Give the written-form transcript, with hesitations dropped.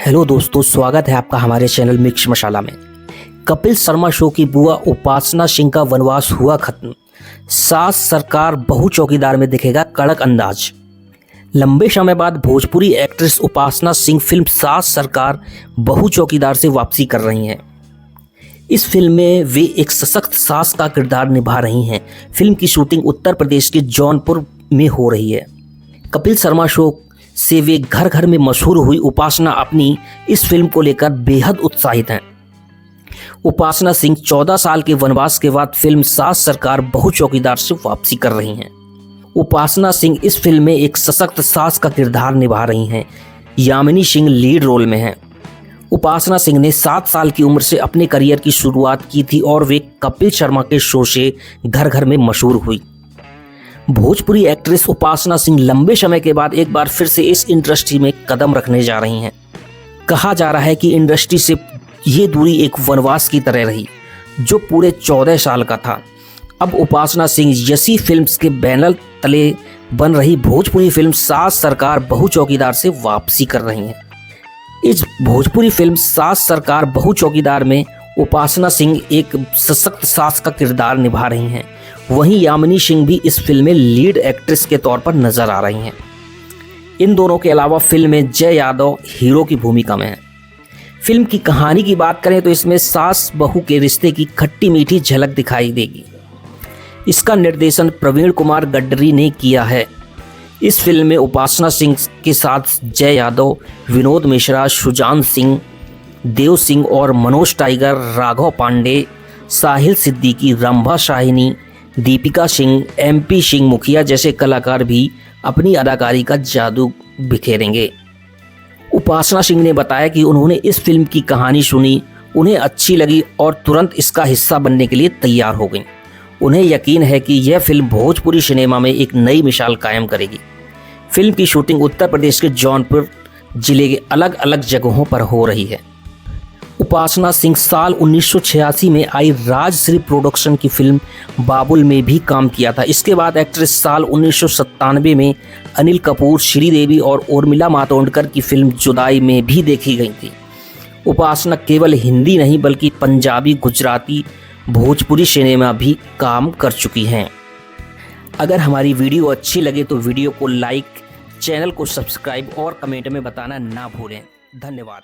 Hello दोस्तों, स्वागत है आपका हमारे चैनल मिक्स मसाला में। कपिल शर्मा शो की बुआ उपासना सिंह का वनवास हुआ खत्म। सास सरकार बहू चौकीदार में दिखेगा कड़क अंदाज। लंबे समय बाद भोजपुरी एक्ट्रेस उपासना सिंह फिल्म सास सरकार बहू चौकीदार से वापसी कर रही हैं। इस फिल्म में वे एक सशक्त सास का किरदार निभा रही हैं। फिल्म की शूटिंग उत्तर प्रदेश के जौनपुर में हो रही है। कपिल शर्मा शो से वे घर घर में मशहूर हुई उपासना अपनी इस फिल्म को लेकर बेहद उत्साहित हैं। उपासना सिंह 14 साल के वनवास के बाद फिल्म सास सरकार बहू चौकीदार से वापसी कर रही हैं। उपासना सिंह इस फिल्म में एक सशक्त सास का किरदार निभा रही हैं। यामिनी सिंह लीड रोल में हैं। उपासना सिंह ने 7 साल की उम्र से अपने करियर की शुरुआत की थी और वे कपिल शर्मा के शो से घर घर में मशहूर हुई। भोजपुरी एक्ट्रेस उपासना सिंह लंबे समय के बाद एक बार फिर से इस इंडस्ट्री में कदम रखने जा रही हैं। कहा जा रहा है कि इंडस्ट्री से ये दूरी एक वनवास की तरह रही जो पूरे 14 साल का था। अब उपासना सिंह यसी फिल्म्स के बैनर तले बन रही भोजपुरी फिल्म सास सरकार बहू चौकीदार से वापसी कर रही हैं। इस भोजपुरी फिल्म सास सरकार बहू चौकीदार में उपासना सिंह एक सशक्त सास का किरदार निभा रही हैं। वहीं यामिनी सिंह भी इस फिल्म में लीड एक्ट्रेस के तौर पर नजर आ रही हैं। इन दोनों के अलावा फिल्म में जय यादव हीरो की भूमिका में है। फिल्म की कहानी की बात करें तो इसमें सास बहू के रिश्ते की खट्टी मीठी झलक दिखाई देगी। इसका निर्देशन प्रवीण कुमार गड्डरी ने किया है। इस फिल्म में उपासना सिंह के साथ जय यादव, विनोद मिश्रा, सुजान सिंह, देव सिंह और मनोज टाइगर, राघव पांडे, साहिल सिद्दीकी, रंभा शाहिनी, दीपिका सिंह, MP सिंह मुखिया जैसे कलाकार भी अपनी अदाकारी का जादू बिखेरेंगे। उपासना सिंह ने बताया कि उन्होंने इस फिल्म की कहानी सुनी, उन्हें अच्छी लगी और तुरंत इसका हिस्सा बनने के लिए तैयार हो गई। उन्हें यकीन है कि यह फिल्म भोजपुरी सिनेमा में एक नई मिसाल कायम करेगी। फिल्म की शूटिंग उत्तर प्रदेश के जौनपुर जिले के अलग अलग जगहों पर हो रही है। उपासना सिंह साल 1986 में आई राजश्री प्रोडक्शन की फिल्म बाबुल में भी काम किया था। इसके बाद एक्ट्रेस साल 1997 में अनिल कपूर, श्रीदेवी और उर्मिला मातोंडकर की फिल्म जुदाई में भी देखी गई थी। उपासना केवल हिंदी नहीं बल्कि पंजाबी, गुजराती, भोजपुरी सिनेमा भी काम कर चुकी हैं। अगर हमारी वीडियो अच्छी लगे तो वीडियो को लाइक, चैनल को सब्सक्राइब और कमेंट में बताना ना भूलें। धन्यवाद।